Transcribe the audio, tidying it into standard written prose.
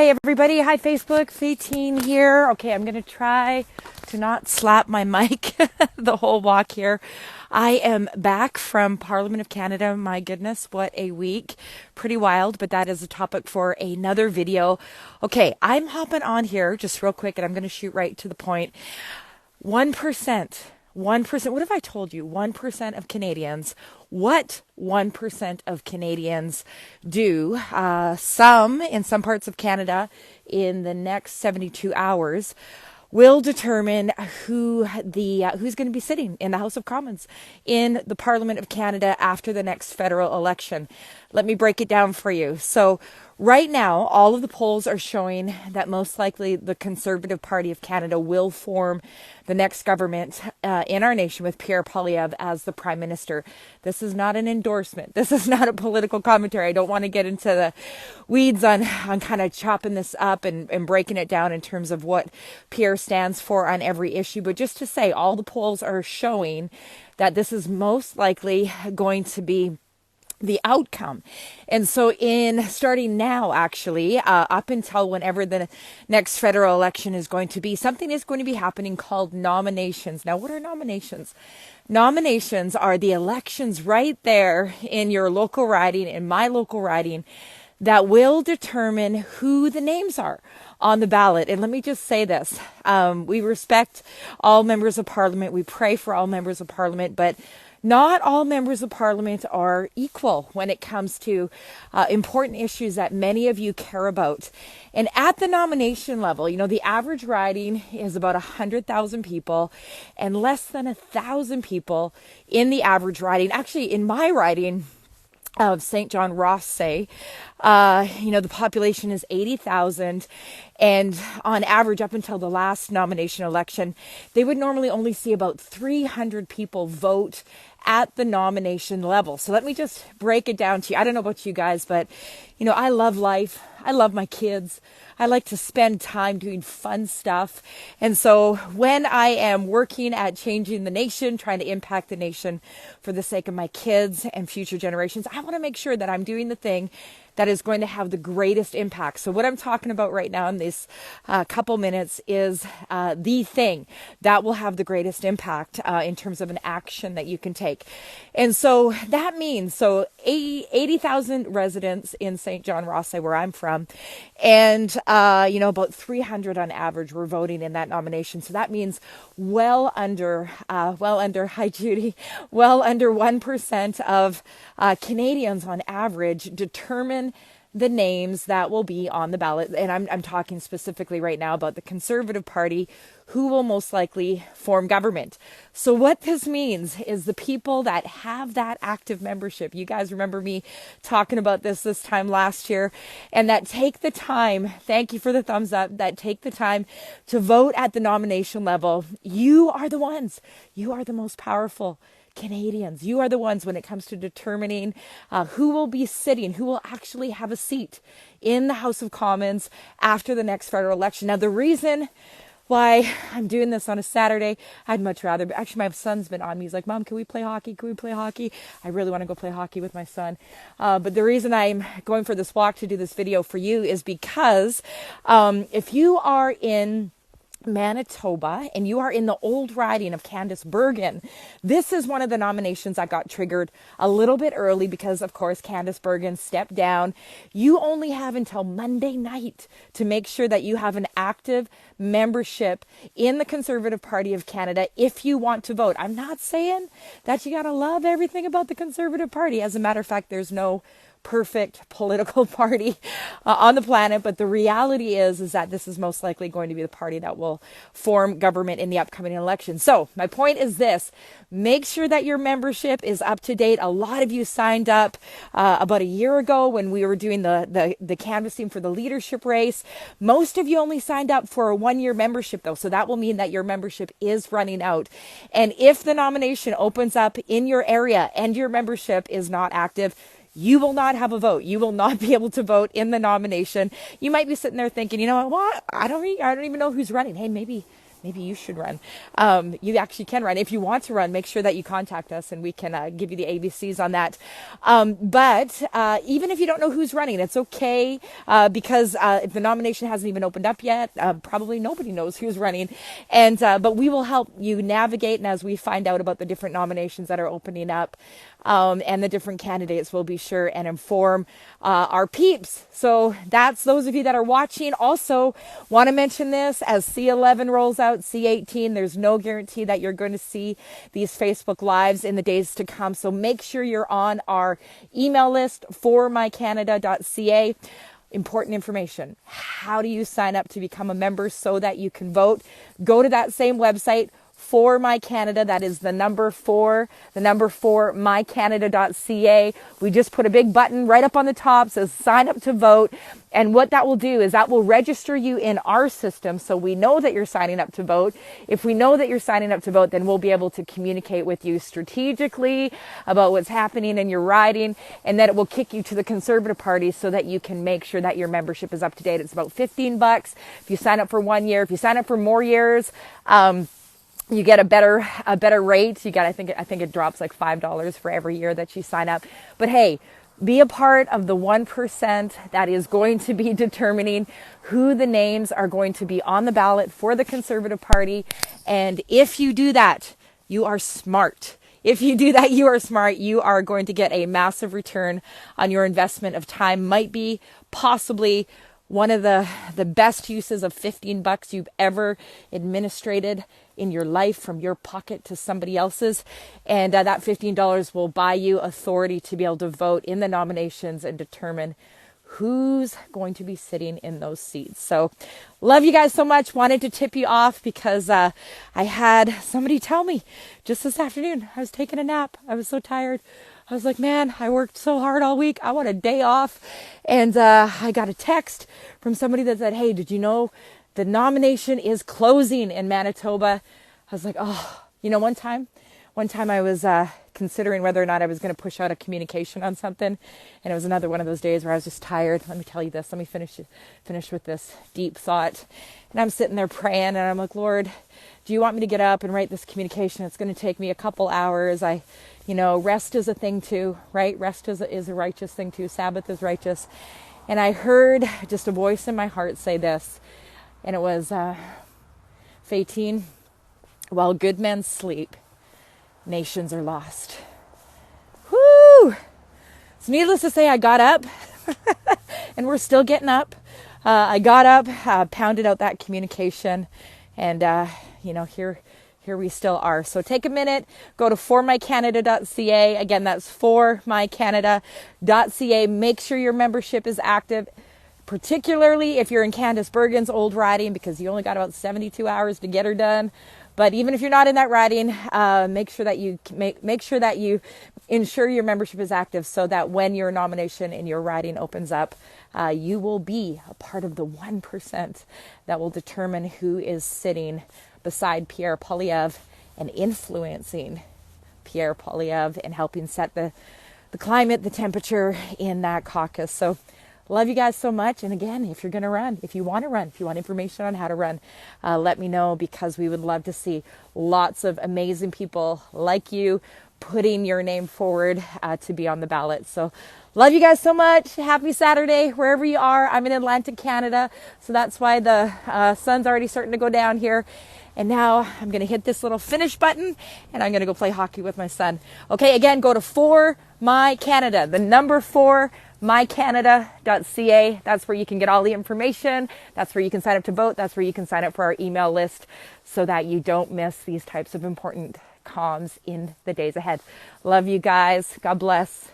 Hi everybody, hi Facebook, Fatine here. Okay, I'm going to try to not slap my mic the whole walk here. I am back from Parliament of Canada. My goodness, what a week. Pretty wild, but that is a topic for another video. Okay, I'm hopping on here just real quick and I'm going to shoot right to the point. 1%. 1%. What have I told you? 1% of Canadians. What 1% of Canadians do? In some parts of Canada in the next 72 hours will determine who's going to be sitting in the House of Commons in the Parliament of Canada after the next federal election. Let me break it down for you. So right now, all of the polls are showing that most likely the Conservative Party of Canada will form the next government in our nation with Pierre Poilievre as the Prime Minister. This is not an endorsement. This is not a political commentary. I don't want to get into the weeds on kind of chopping this up and breaking it down in terms of what Pierre stands for on every issue. But just to say, all the polls are showing that this is most likely going to be the outcome. And so starting now, actually, up until whenever the next federal election is going to be, something is going to be happening called nominations. Now, what are nominations? Nominations are the elections right there in your local riding, in my local riding, that will determine who the names are on the ballot. And let me just say this. We respect all members of Parliament. We pray for all members of Parliament, but not all members of Parliament are equal when it comes to important issues that many of you care about. And at the nomination level, the average riding is about 100,000 people and less than 1,000 people in the average riding. Actually, in my riding of St. John Rothsay, the population is 80,000, and on average, up until the last nomination election, they would normally only see about 300 people vote at the nomination level. So let me just break it down to you. I don't know about you guys, but I love life. I love my kids. I like to spend time doing fun stuff. And so when I am working at changing the nation, trying to impact the nation for the sake of my kids and future generations, I want to make sure that I'm doing the thing that is going to have the greatest impact. So what I'm talking about right now in this couple minutes is the thing that will have the greatest impact in terms of an action that you can take. And so that means, 80,000 residents in St. John Rothsay, where I'm from, and about 300 on average were voting in that nomination. So that means well under, hi Judy, well under 1% of Canadians on average determine the names that will be on the ballot. And I'm talking specifically right now about the Conservative Party, who will most likely form government. So what this means is the people that have that active membership, you guys remember me talking about this time last year, and that take the time, thank you for the thumbs up, that take the time to vote at the nomination level. You are the ones, you are the most powerful Canadians. You are the ones when it comes to determining who will be sitting, who will actually have a seat in the House of Commons after the next federal election. Now, the reason why I'm doing this on a Saturday, I'd much rather, actually my son's been on me. He's like, Mom, can we play hockey? Can we play hockey? I really want to go play hockey with my son. But the reason I'm going for this walk to do this video for you is because if you are in Manitoba and you are in the old riding of Candice Bergen, this is one of the nominations that got triggered a little bit early because, of course, Candice Bergen stepped down. You only have until Monday night to make sure that you have an active membership in the Conservative Party of Canada if you want to vote. I'm not saying that you got to love everything about the Conservative Party. As a matter of fact, there's no perfect political party on the planet, but the reality is that this is most likely going to be the party that will form government in the upcoming election. So my point is this: make sure that your membership is up to date. A lot of you signed up about a year ago when we were doing the canvassing for the leadership race. Most of you only signed up for a 1-year membership though, so that will mean that your membership is running out. And if the nomination opens up in your area and your membership is not active, you will not have a vote. You will not be able to vote in the nomination. You might be sitting there thinking, you know what? I don't even know who's running. Hey, maybe maybe you should run. You actually can run. If you want to run, make sure that you contact us and we can give you the ABCs on that. But even if you don't know who's running, it's okay because if the nomination hasn't even opened up yet, probably nobody knows who's running. And but we will help you navigate, and as we find out about the different nominations that are opening up and the different candidates, we'll be sure and inform our peeps. So that's those of you that are watching. Also want to mention this, as C11 rolls out, C18, there's no guarantee that you're going to see these Facebook Lives in the days to come. So make sure you're on our email list for mycanada.ca. Important information. How do you sign up to become a member so that you can vote? Go to that same website, for My Canada. That is the number 4, mycanada.ca. We just put a big button right up on the top, says sign up to vote. And what that will do is that will register you in our system, so we know that you're signing up to vote. If we know that you're signing up to vote, then we'll be able to communicate with you strategically about what's happening in your riding, and that it will kick you to the Conservative Party so that you can make sure that your membership is up to date. It's about $15 if you sign up for 1 year. If you sign up for more years, you get a better rate. You get, I think it drops like $5 for every year that you sign up. But hey, be a part of the 1% that is going to be determining who the names are going to be on the ballot for the Conservative Party. And if you do that, you are smart. If you do that, you are smart. You are going to get a massive return on your investment of time. Might be possibly one of the best uses of $15 you've ever administrated in your life, from your pocket to somebody else's. And that $15 will buy you authority to be able to vote in the nominations and determine who's going to be sitting in those seats. So love you guys so much. Wanted to tip you off because I had somebody tell me just this afternoon, I was taking a nap. I was so tired. I was like, man, I worked so hard all week. I want a day off. And I got a text from somebody that said, hey, did you know the nomination is closing in Manitoba? I was like, oh, one time I was considering whether or not I was going to push out a communication on something. And it was another one of those days where I was just tired. Let me tell you this. Let me finish with this deep thought. And I'm sitting there praying, and I'm like, Lord, do you want me to get up and write this communication? It's going to take me a couple hours. Rest is a thing too, right? Rest is a righteous thing too. Sabbath is righteous. And I heard just a voice in my heart say this, and it was, Faitine, while good men sleep, nations are lost. Whoo! So needless to say, I got up, and we're still getting up. I got up, pounded out that communication, and, here we still are. So take a minute, go to formycanada.ca. Again, that's formycanada.ca. Make sure your membership is active, particularly if you're in Candace Bergen's old riding, because you only got about 72 hours to get her done. But even if you're not in that riding, make sure that you ensure your membership is active, so that when your nomination in your riding opens up, you will be a part of the 1% that will determine who is sitting beside Pierre Poilievre and influencing Pierre Poilievre and helping set the climate, the temperature in that caucus. So love you guys so much. And again, if you're going to run, if you want information on how to run, let me know, because we would love to see lots of amazing people like you putting your name forward to be on the ballot. So love you guys so much. Happy Saturday, wherever you are. I'm in Atlantic Canada, so that's why the sun's already starting to go down here. And now I'm going to hit this little finish button, and I'm going to go play hockey with my son. Okay, again, go to For My Canada, the number 4, mycanada.ca. That's where you can get all the information. That's where you can sign up to vote. That's where you can sign up for our email list, so that you don't miss these types of important comms in the days ahead. Love you guys. God bless.